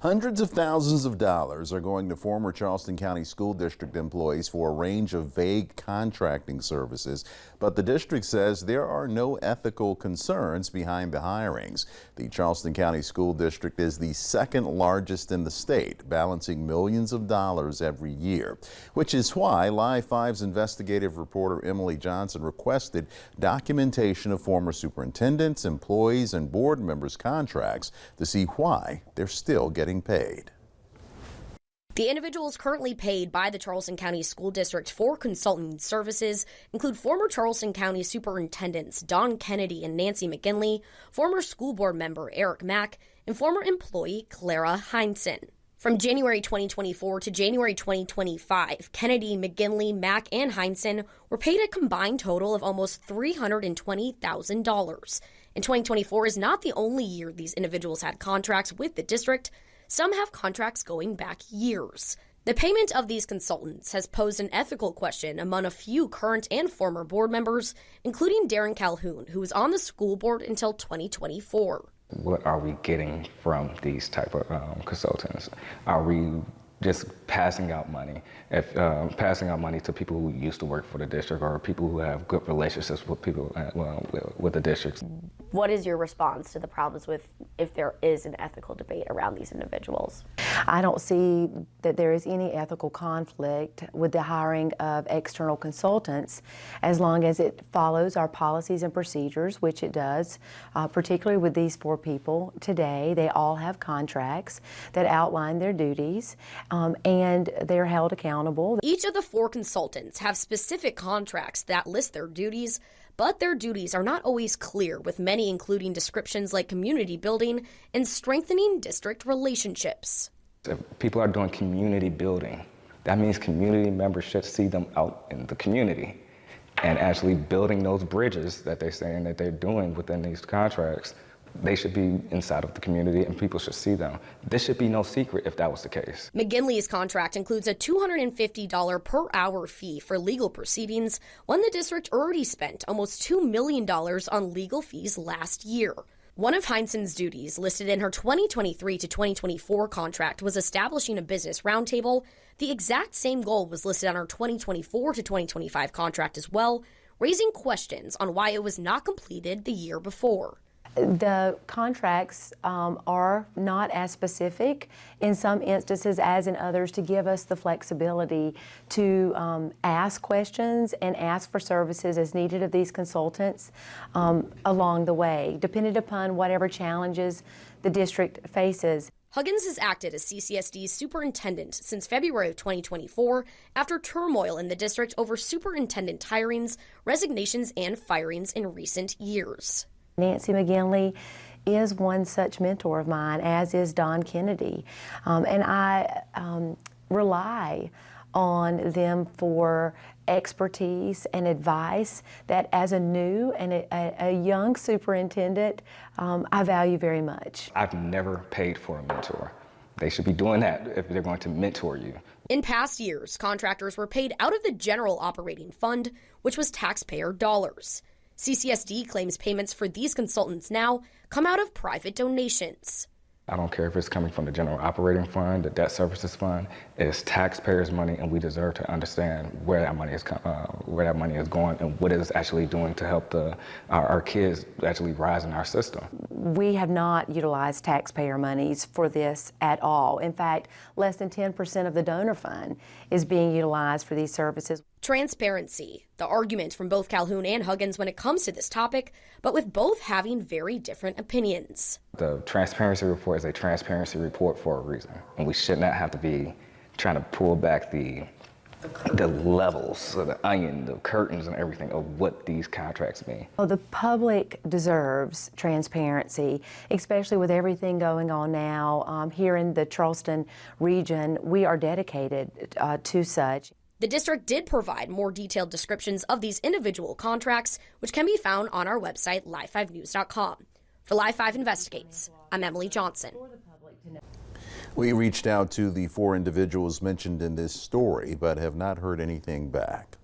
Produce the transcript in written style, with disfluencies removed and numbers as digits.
Hundreds of thousands of dollars are going to former Charleston County School District employees for a range of vague contracting services, but the district says there are no ethical concerns behind the hirings. The Charleston County School District is the second largest in the state, balancing millions of dollars every year, which is why Live 5's investigative reporter Emily Johnson requested documentation of former superintendents, employees, and board members' contracts to see why they're still getting paid. The individuals currently paid by the Charleston County School District for consulting services include former Charleston County Superintendents Don Kennedy and Nancy McGinley, former school board member Eric Mack, and former employee Clara Heinsohn. From January 2024 to January 2025, Kennedy, McGinley, Mack, and Heinsohn were paid a combined total of almost $320,000. And 2024 is not the only year these individuals had contracts with the district. Some have contracts going back years. The payment of these consultants has posed an ethical question among a few current and former board members, including Darren Calhoun, who was on the school board until 2024. What are we getting from these type of consultants? Are we just passing out money? If passing out money to people who used to work for the district or people who have good relationships with people with the districts? What is your response to the problems with if there is an ethical debate around these individuals? I don't see that there is any ethical conflict with the hiring of external consultants as long as it follows our policies and procedures, which it does, particularly with these four people today. They all have contracts that outline their duties and they're held accountable. Each of the four consultants have specific contracts that list their duties, but their duties are not always clear, with many including descriptions like community building and strengthening district relationships. If people are doing community building, that means community members should see them out in the community and actually building those bridges that they're saying that they're doing within these contracts. They should be inside of the community and people should see them. This should be no secret if that was the case. McGinley's contract includes a $250 per hour fee for legal proceedings, when the district already spent almost $2 million on legal fees last year. One of Heinsohn's duties listed in her 2023 to 2024 contract was establishing a business roundtable. The exact same goal was listed on her 2024 to 2025 contract as well, raising questions on why it was not completed the year before. The contracts are not as specific in some instances as in others to give us the flexibility to ask questions and ask for services as needed of these consultants along the way, depending upon whatever challenges the district faces. Huggins has acted as CCSD's superintendent since February of 2024 after turmoil in the district over superintendent hirings, resignations, and firings in recent years. Nancy McGinley is one such mentor of mine, as is Don Kennedy, and I rely on them for expertise and advice that as a new and a young superintendent, I value very much. I've never paid for a mentor. They should be doing that if they're going to mentor you. In past years, contractors were paid out of the general operating fund, which was taxpayer dollars. CCSD claims payments for these consultants now come out of private donations. I don't care if it's coming from the general operating fund, the debt services fund. It's taxpayers' money, and we deserve to understand where that money is going and what it is actually doing to help our kids actually rise in our system. We have not utilized taxpayer monies for this at all. In fact, less than 10% of the donor fund is being utilized for these services. Transparency, the argument from both Calhoun and Huggins when it comes to this topic, but with both having very different opinions. The transparency report is a transparency report for a reason, and we should not have to be trying to pull back the levels, the onion, the curtains and everything of what these contracts mean. Well, the public deserves transparency, especially with everything going on now here in the Charleston region. We are dedicated to such. The district did provide more detailed descriptions of these individual contracts, which can be found on our website, live5news.com. For Live 5 Investigates, I'm Emily Johnson. We reached out to the four individuals mentioned in this story, but have not heard anything back.